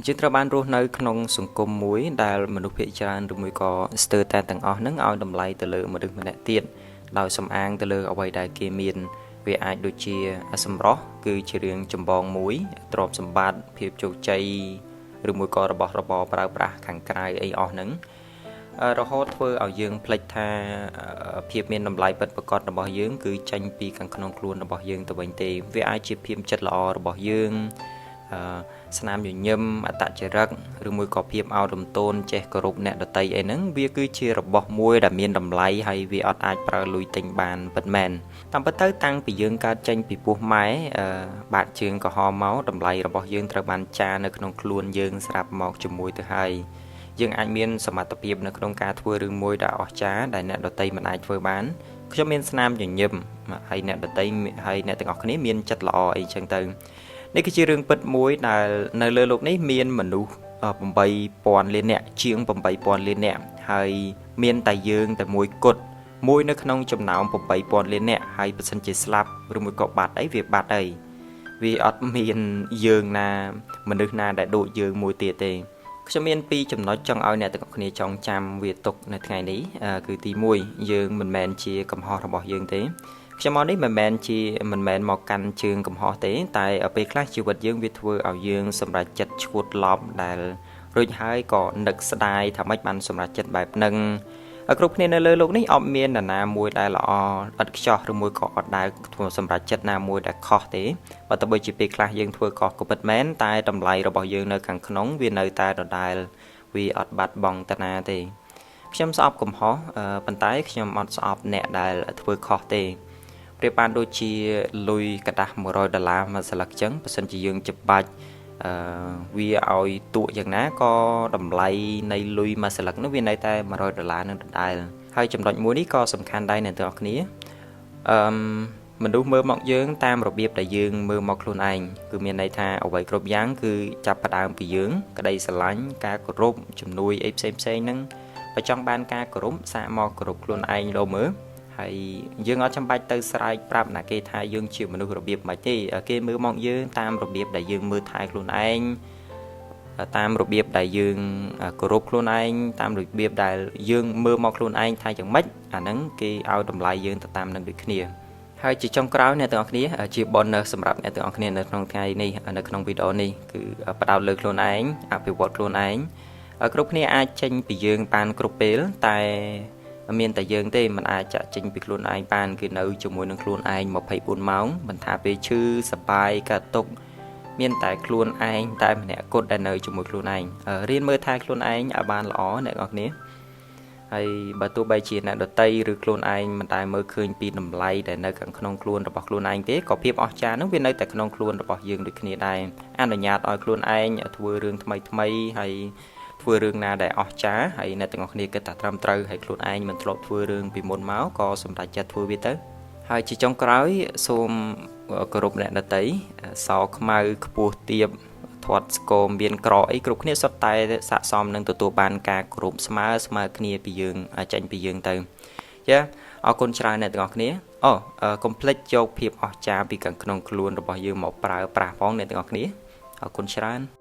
ជាត្រូវបានរស់នៅក្នុងសង្គមមួយដែលមនុស្សភាគច្រើនឬមួយក៏ស្ទើរតែទាំងអស់ហ្នឹងឲ្យតម្លៃទៅលើមនុស្សម្នាក់ទៀតដោយសំអាងទៅលើអ្វីដែលគេមានវាអាចដូចជាសម្រស់គឺជារឿងចម្បងមួយទ្រព្យសម្បត្តិភាពជោគជ័យឬមួយក៏របស់របរប្រើប្រាស់ខាងក្រៅអីអស់ហ្នឹងរហូតធ្វើឲ្យយើងភ្លេចថាភាពមានតម្លៃពិតប្រាកដរបស់យើងគឺចេញពីខាងក្នុងខ្លួនរបស់យើងទៅវិញទេវាអាចជាភាពចិត្តល្អរបស់យើងស្នាមញញឹមអត្តចរិតឬមួយក៏ភាពអោនលំទោនចេះគោរពអ្នកដតីអីហ្នឹងវាគឺជារបស់មួយដែលមានតម្លៃហើយវាអត់អាចប្រើលុយទិញបានពិតមែនតាមពិតទៅតាំងពីយើងកើតចេញពីពោះម៉ែបាតជើងក្រហមមកតម្លៃរបស់យើងត្រូវបានចារនៅក្នុងខ្លួនយើងស្រាប់មកជាមួយទៅហើយយើងអាចមានសមត្ថភាពនៅក្នុងការធ្វើរឿងមួយដែលអស្ចារ្យដែលអ្នកដតីមិនអាចធ្វើបានខ្ញុំមានស្នាមញញឹមហើយអ្នកដតីហើយអ្នកទាំងអស់គ្នាមានចិត្តល្អអីចឹងទៅនេះគឺជារឿងពិតមួយដែលនៅលើโลกនេះមានមនុស្ស8000លាននាក់ជាង8000លាននាក់ហើយមានតែយើងតែមួយគត់មួយនៅក្នុងចំណោម8000លាននាក់ហើយបើសិនជាស្លាប់ឬមួយក៏បាត់អីវាបាត់អីវាអត់មានយើងណាមនុស្សណាដែលដូចយើងមួយទៀតទេខ្ញុំមាន2ចំណុចចង់ឲ្យអ្នកទាំងអស់គ្នាចងចាំវាទុកនៅថ្ងៃនេះគឺទី1យើងមិនមែនជាកំហុសរបស់យើងទេខ្ញុំមកនេះមិនមែនមកកាន់ជើងកំហុសទេតែពេលខ្លះជីវិតយើងវាធ្វើឲ្យយើងសម្រេចចិត្តឈួតឡប់ដែលរួចហើយក៏នឹកស្ដាយថាម៉េចបានសម្រេចចិត្តបែបហ្នឹងគ្រប់គ្នានៅលើโลกនេះអត់មាននរណាមួយដែលល្អឥតខ្ចោះឬមួយក៏អត់ដែលធ្វើសម្រេចចិត្តណាមួយដែលខុសទេបើទោះបីជាពេលខ្លះយើងធ្វើខុសក៏ពិតមែនតែតម្លៃរបស់យើងនៅខាងក្នុងវានៅតែដដែលវាអត់បាត់បង់តាណាទេខ្ញុំស្អប់កំហុសប៉ុន្តែខ្ញុំអត់ស្អប់អ្នកដែលធ្វើខុសទេប្រៀបបានដូចជាលុយកដាស់$100មួយស្លឹកចឹងបើសិនជាយើងច្បាច់វាឲ្យទួយ៉ាងណាក៏តម្លៃនៃលុយមួយស្លឹកនោះវានៅតែ$100នឹងដដែលហើយចំណុចមួយនេះក៏សំខាន់ដែរអ្នកទាំងអស់គ្នាមនុស្សមើលមកយើងតាមរបៀបដែលយើងមើលមកខ្លួនឯងគឺមានន័យថាអ្វីគ្រប់យ៉ាងគឺចាប់ផ្ដើមពីយើងក្តីស្រឡាញ់ការគោរពជំនួយអីផ្សេងហ្នឹងបើចង់បានការគោរពសាកមកគោរពខ្លួនឯងលោមើលហើយយើងអត់ចាំបាច់ទៅស្រែកប្រាប់ណាគេថាយើងជាមនុស្សរបៀបម៉េចទេគេមើលមកយើងតាមរបៀបដែលយើងមើលថែខ្លួនឯងតាមរបៀបដែលយើងគោរពខ្លួនឯងតាមរបៀបដែលយើងមើលមកខ្លួនឯងថាយ៉ាងម៉េចអាហ្នឹងគេឲ្យតម្លៃយើងទៅតាមនឹងដូចគ្នាហើយជាចុងក្រោយអ្នកទាំងអស់គ្នាជា bonus សម្រាប់អ្នកទាំងអស់គ្នានៅក្នុងថ្ងៃនេះនៅក្នុងវីដេអូនេះគឺផ្ដោតលើខ្លួនឯងអភិវឌ្ឍខ្លួនឯងគ្រប់គ្នាអាចចេញពីយើងបានគ្រប់ពេលតែមានតែយើងទេมันអាចចាក់ចេញពីខ្លួនឯងបានគឺនៅជាមួយនឹងខ្លួនឯង24ម៉ោងមិនថាពេលឈឺសប្បាយកើតទុក្ខមានតែខ្លួនឯងតែម្នាក់គត់ដែលនៅជាមួយខ្លួនឯងរៀនមើលថែខ្លួនឯងឲ្យបានល្អអ្នកនរគ្នាហើយបើទោះបីជាអ្នកដតីឬខ្លួនឯងមិនដែលមើលឃើញពីតម្លៃដែលនៅខាងក្នុងខ្លួនរបស់ខ្លួនឯងទេក៏ភាពអស្ចារ្យនោះវានៅតែក្នុងខ្លួនរបស់យើងដូចគ្នាដែរអនុញ្ញាតឲ្យខ្លួនឯងធ្វើរឿងថ្មីហើយធ្វើរឿងណាដែលអស្ចារ្យហើយអ្នកទាំងអស់គ្នាគិតថាត្រឹមត្រូវហើយខ្លួនឯងមិនធ្លាប់ធ្វើរឿងពីមុនមកក៏សម្រេចចិត្តធ្វើវាទៅហើយជាចុងក្រោយសូមគោរពអ្នកដតីសខ្មៅខ្ពស់ទាបធាត់ស្គមមានក្រអីគ្រប់គ្នាសុទ្ធតែស័ក្តិសមនឹងទទួលបានការគោរពស្មើគ្នាពីយើងចេញពីយើងទៅចាអរគុណច្រើនអ្នកទាំងអស់គ្នាកុំភ្លេចយកភាពអស្ចារ្យពីខាងក្នុងខ្លួនរបស់យើងមកប្រើប្រាស់ផងអ្នកទាំងអស់គ្នាអរគុណច្រើន